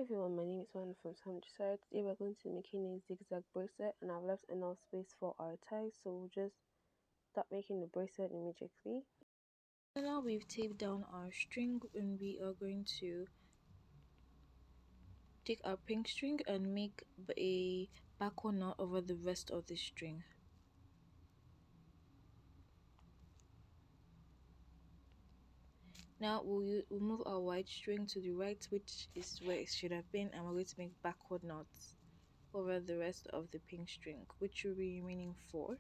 everyone, my name is One from Countryside. Today we're going to be making a zigzag bracelet and I've left enough space for our ties, so we'll just start making the bracelet immediately. Now we've taped down our string and we are going to take our pink string and make a backward knot over the rest of the string. Now we'll move our white string to the right, which is where it should have been, and we're going to make backward knots over the rest of the pink string, which will be remaining 4.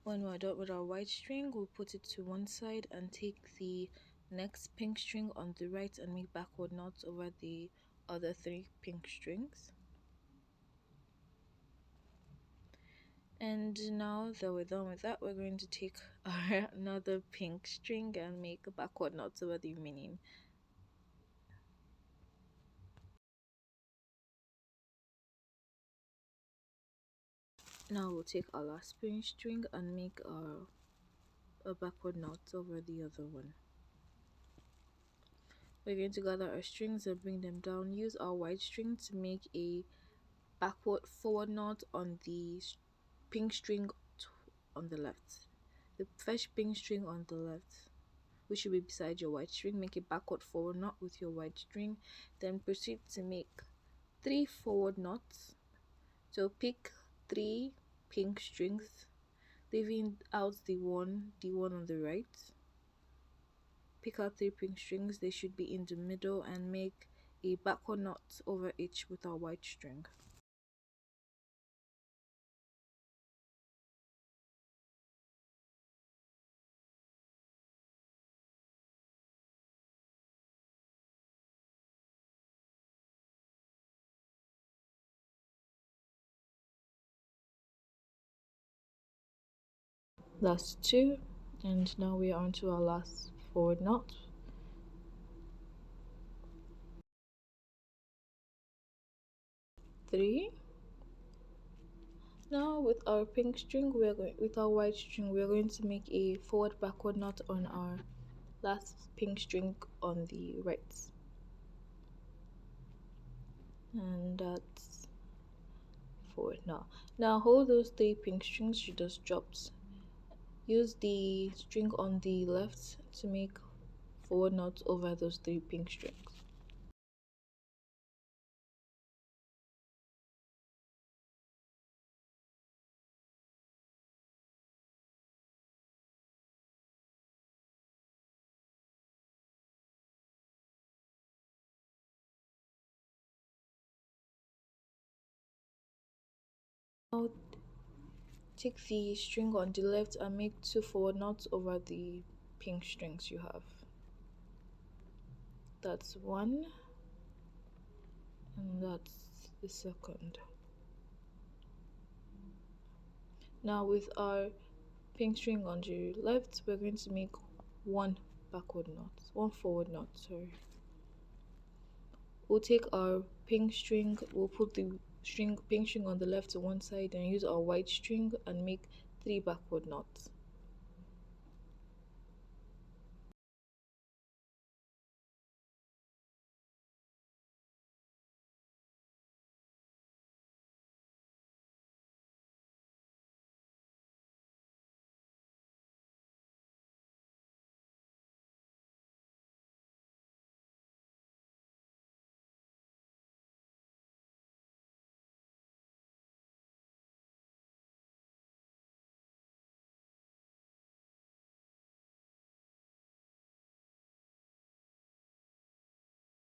When we're done with our white string, we'll put it to one side and take the next pink string on the right and make backward knots over the other 3 pink strings. And now that we're done with that, we're going to take our another pink string and make backward knots over the remaining. Now we'll take our last pink string and make a backward knot over the other one. We're going to gather our strings and bring them down. Use our white string to make a forward knot on the pink string on the left. The first pink string on the left, which should be beside your white string. Make a backward forward knot with your white string. Then proceed to make 3 forward knots. So pick 3 pink strings, leaving out the one on the right. Pick out 3 pink strings, they should be in the middle, and make a backward knot over each with our white string. Last 2, and now we are on to our last forward knot. Three. Now with our pink string, with our white string, we are going to make a forward backward knot on our last pink string on the right, and that's forward. Now hold those 3 pink strings you just dropped. Use the string on the left to make forward knots over those 3 pink strings. Now take the string on the left and make 2 forward knots over the pink strings you have. That's 1, and that's the second. Now with our pink string on the left, we're going to make 1 forward knot, sorry. We'll take our pink string, we'll put the pink string on the left to one side and use our white string and make 3 backward knots.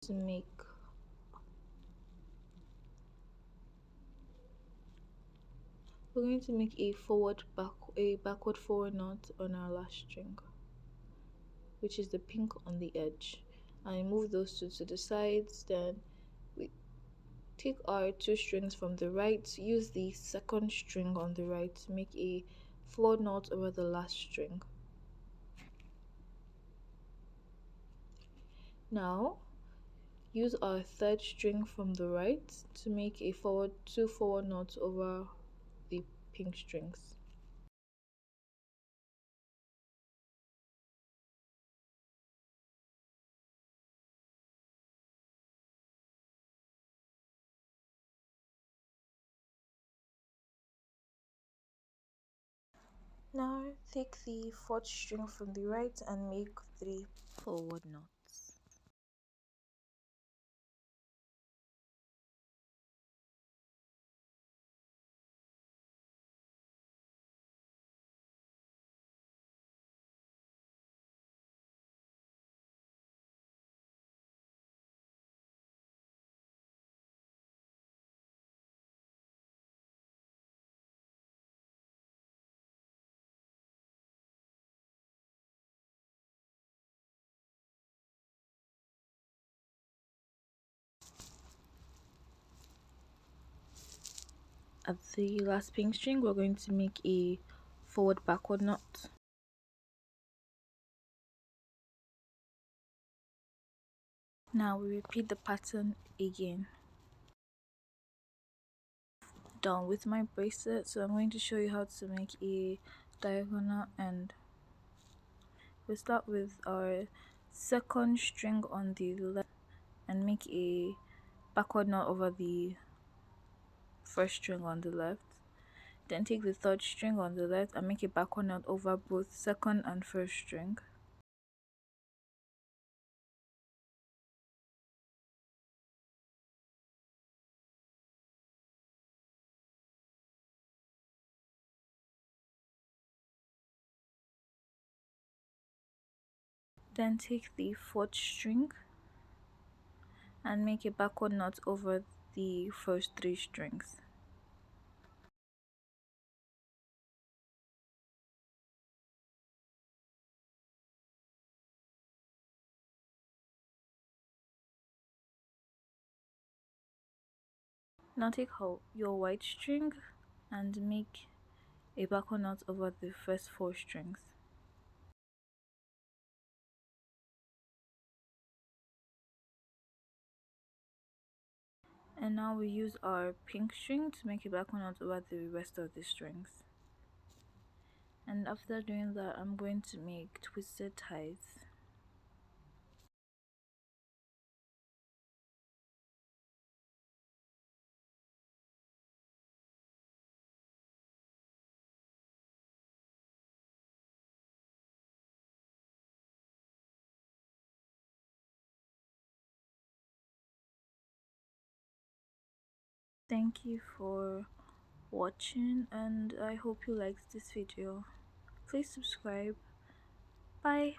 To make we're going to make a backward forward knot on our last string, which is the pink on the edge, and move those 2 to the sides. Then we take our 2 strings from the right, use the second string on the right to make a forward knot over the last string. Now use our 3rd string from the right to make a 2 forward knots over the pink strings. Now take the fourth string from the right and make 3 forward knots. At the last pink string, we're going to make a forward backward knot. Now we repeat the pattern again. Done with my bracelet, so I'm going to show you how to make a diagonal end. We start with our second string on the left and make a backward knot over the first string on the left. Then take the third string on the left and make a backward knot over both second and first string. Then take the fourth string and make a backward knot over the first 3 strings. Now take your white string and make a backward knot over the first 4 strings. And now we use our pink string to make a backward knot over the rest of the strings. And after doing that, I'm going to make twisted ties. Thank you for watching, and I hope you liked this video. Please subscribe. Bye.